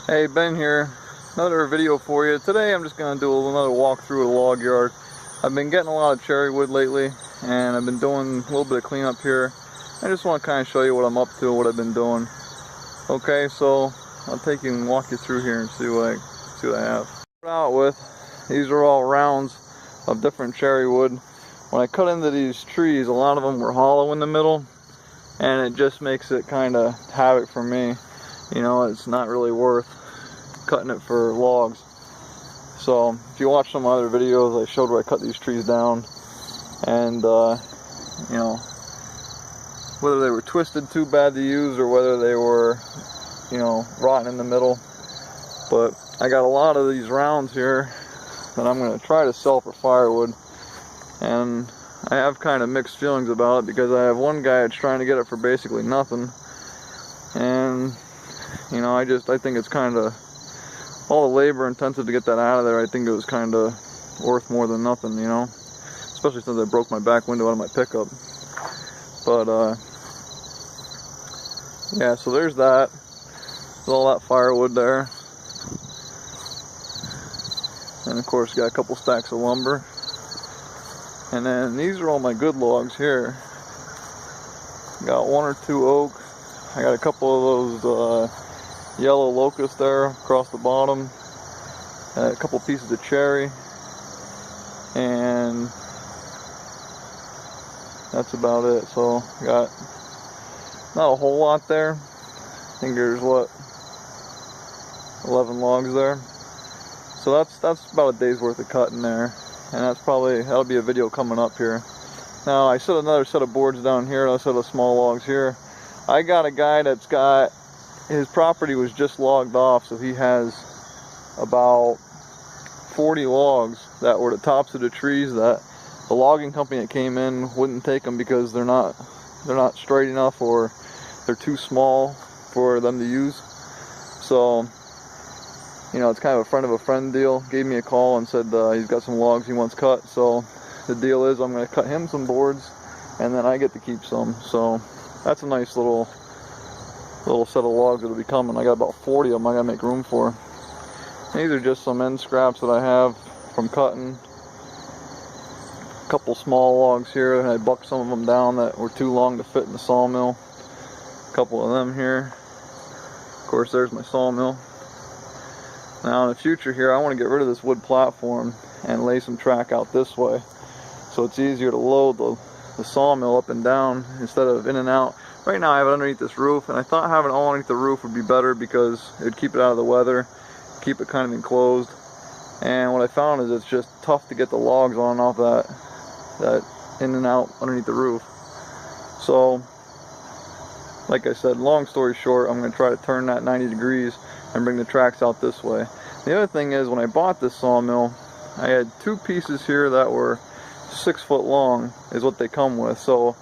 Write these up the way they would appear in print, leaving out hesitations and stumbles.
Hey, Ben here. Another video for you. Today I'm just going to do another walk through the log yard. I've been getting a lot of cherry wood lately, and I've been doing a little bit of cleanup here. I just want to kind of show you what I'm up to, what I've been doing. Okay, so I'll take you and walk you through here and see what I have. Start out with, these are all rounds of different cherry wood. When I cut into these trees, a lot of them were hollow in the middle, and it just makes it kind of havoc for me. You know, it's not really worth cutting it for logs. So if you watch some other videos, I showed where I cut these trees down, and you know, whether they were twisted too bad to use or whether they were, you know, rotten in the middle. But I got a lot of these rounds here that I'm going to try to sell for firewood, and I have kind of mixed feelings about it because I have one guy that's trying to get it for basically nothing, and you know, I think it's kind of, all the labor intensive to get that out of there, I think it was kind of worth more than nothing, you know, especially since I broke my back window out of my pickup. But yeah, so there's that. There's all that firewood there, and of course got a couple stacks of lumber. And then these are all my good logs here. Got one or two oak. I got a couple of those yellow locust there across the bottom, a couple pieces of cherry, and that's about it. So got not a whole lot there. I think there's what, 11 logs there. So that's about a day's worth of cutting there, and that'll be a video coming up here. Now I set another set of boards down here, another set of small logs here. I got a guy that's got, his property was just logged off, so he has about 40 logs that were the tops of the trees that the logging company that came in wouldn't take them because they're not straight enough, or they're too small for them to use. So, you know, it's kind of a friend of a friend deal. Gave me a call and said he's got some logs he wants cut. So the deal is I'm going to cut him some boards, and then I get to keep some. So that's a nice little set of logs that'll be coming. I got about 40 of them I gotta make room for. These are just some end scraps that I have from cutting. A couple small logs here, and I bucked some of them down that were too long to fit in the sawmill. A couple of them here. Of course, there's my sawmill. Now in the future here, I want to get rid of this wood platform and lay some track out this way, so it's easier to load the sawmill up and down instead of in and out. Right now I have it underneath this roof, and I thought having it all underneath the roof would be better because it would keep it out of the weather, keep it kind of enclosed. And what I found is it's just tough to get the logs on and off that in and out underneath the roof. So, like I said, long story short, I'm going to try to turn that 90 degrees and bring the tracks out this way. The other thing is, when I bought this sawmill, I had two pieces here that were 6 foot long, is what they come with. So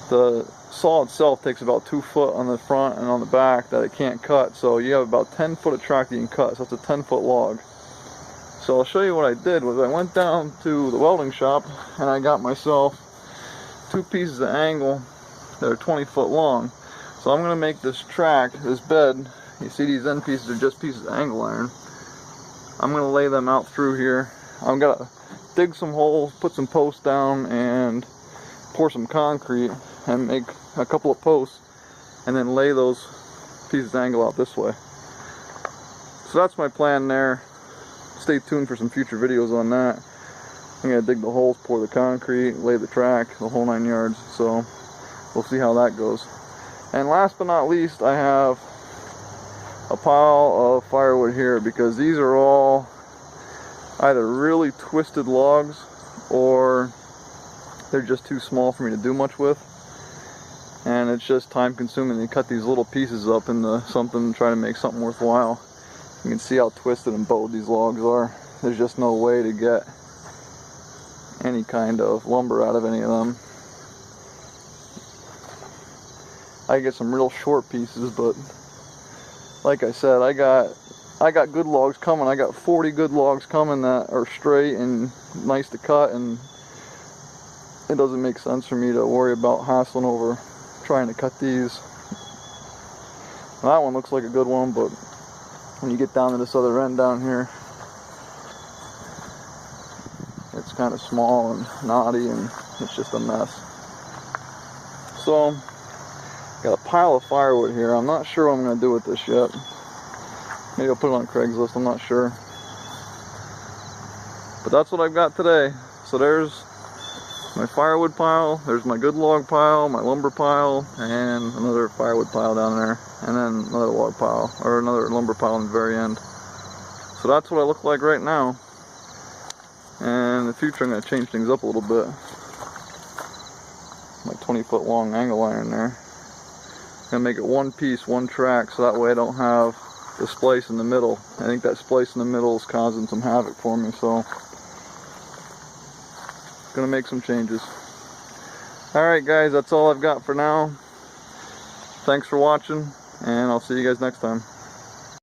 the saw itself takes about 2 foot on the front and on the back that it can't cut, so you have about 10 foot of track that you can cut, so that's a 10 foot log. So I'll show you what I did. Was I went down to the welding shop and I got myself 2 pieces of angle that are 20 foot long. So I'm going to make this track, this bed, you see these end pieces are just pieces of angle iron. I'm going to lay them out through here. I'm going to dig some holes, put some posts down, and pour some concrete and make a couple of posts, and then lay those pieces of angle out this way. So that's my plan there. Stay tuned for some future videos on that. I'm going to dig the holes, pour the concrete, lay the track, the whole 9 yards. So we'll see how that goes. And last but not least, I have a pile of firewood here, because these are all either really twisted logs or they're just too small for me to do much with, and it's just time consuming to cut these little pieces up into something and try to make something worthwhile. You can see how twisted and bowed these logs are. There's just no way to get any kind of lumber out of any of them. I get some real short pieces, but like I said, I got good logs coming. I got 40 good logs coming that are straight and nice to cut, and it doesn't make sense for me to worry about hassling over trying to cut these. That one looks like a good one, but when you get down to this other end down here, it's kind of small and knotty and it's just a mess. So, got a pile of firewood here. I'm not sure what I'm going to do with this yet. Maybe I'll put it on Craigslist, I'm not sure. But that's what I've got today. So there's my firewood pile, there's my good log pile, my lumber pile, and another firewood pile down there, and then another log pile, or another lumber pile in the very end. So that's what I look like right now. And in the future I'm going to change things up a little bit. My 20-foot long angle iron there. Gonna make it one piece, one track, so that way I don't have the splice in the middle. I think that splice in the middle is causing some havoc for me, so gonna make some changes. Alright guys, that's all I've got for now. Thanks for watching, and I'll see you guys next time.